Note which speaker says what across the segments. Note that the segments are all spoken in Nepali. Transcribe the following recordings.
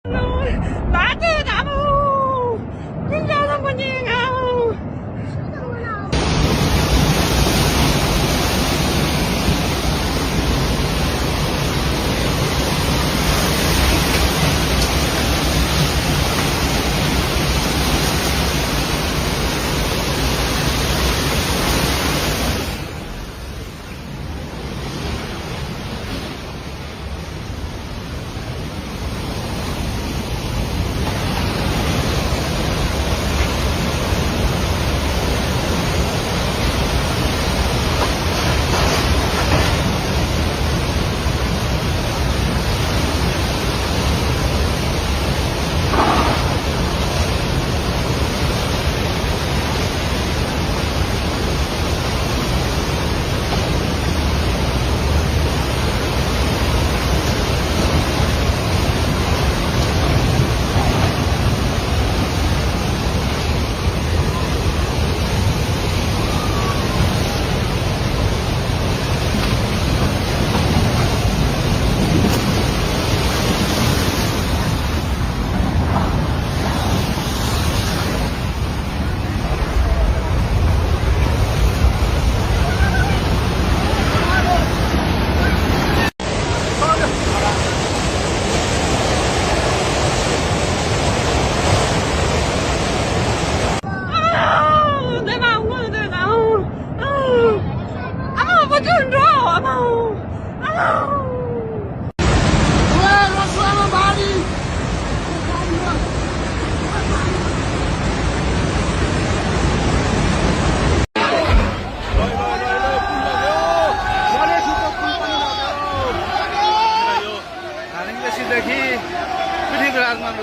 Speaker 1: 拿着大木，你叫什么名啊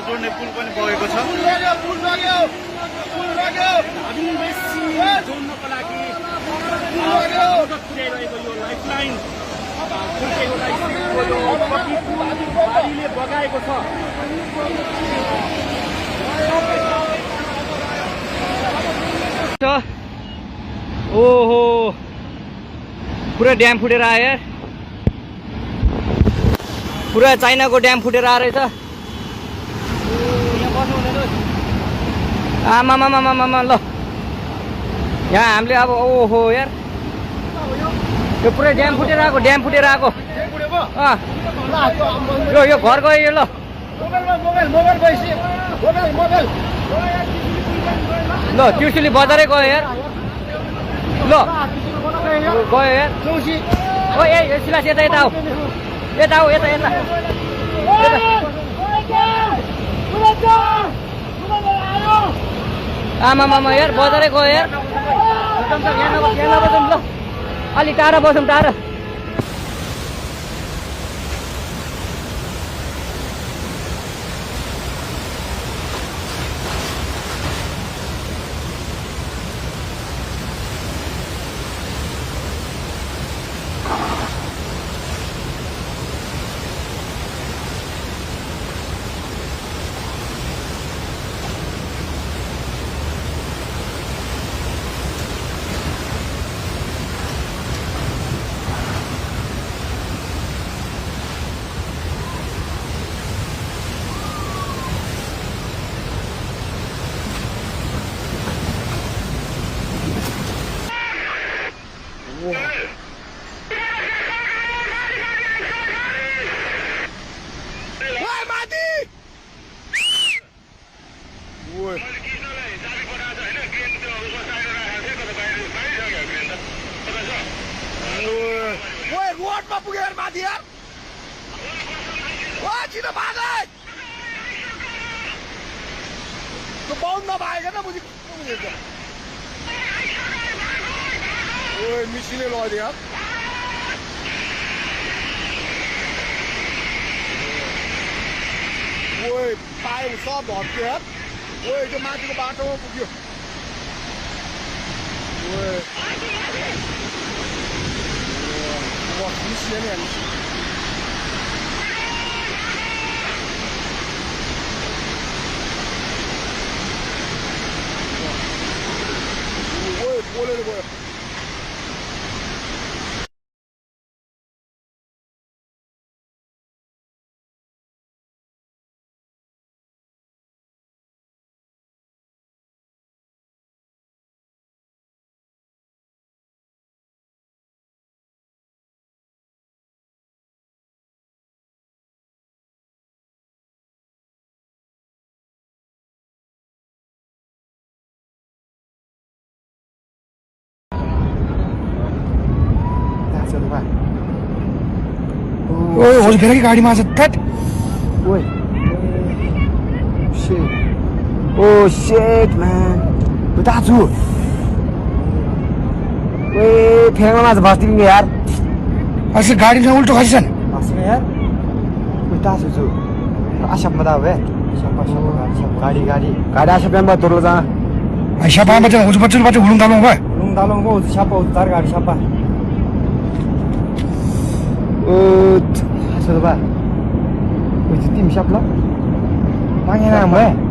Speaker 1: ？जोड्ने
Speaker 2: पुल पनि बगेको छ।
Speaker 3: जोड्नको लागि मद्दत पुर्याइरहेको यो लाइफलाइन बाढीले बगाएको छ।
Speaker 1: ओहो पुरा ड्याम फुटेर आयो यार, पुरा चाइनाको ड्याम फुटेर आएर रहेछ। आमामामामामा ल यहाँ हामीले अब ओहो यार यो पुरै ड्याम फुटेर आएको, ड्याम फुटेर आएको। यो घर गयो यो। ल ल त्रिशुली बजारै गयो यार। ल गयो यार। ओ ए सिलास यता यता आऊ, यता आऊ, यता यता आमामामा यार बजारै गयो यार। यहाँ नबसौँ ल, अलिक टाढा बसौँ, टाढा।
Speaker 2: रोडमा पुगेर माथि यार, छिटो भाग। त्यो बाउन्ड नभएको त बुझि मिसिने लग्यो यार। पायो सब भत्क्यो यार। त्यो माथिको बाटोमा पुग्यो। मिसिने नि पोलेर गयो।
Speaker 4: हो फेरि कि गाडीमा आज थ्याट
Speaker 5: ओए ओ सेट म्यान दाजु ओए फेरि माझ बस्दिनु नि यार
Speaker 4: अझै गाडीसँग उल्टो खसिछन्
Speaker 5: हस्न यार ओए दाजु छु आशा मदा हो गाडी गाडी गाडी आशा पेम्बा तोर्लो जा
Speaker 4: siapa yang baca ucap baca ulung dalong ba
Speaker 5: lung dalong ko siapa utar gaडी siapa asa ba o tim siapa la panggil nama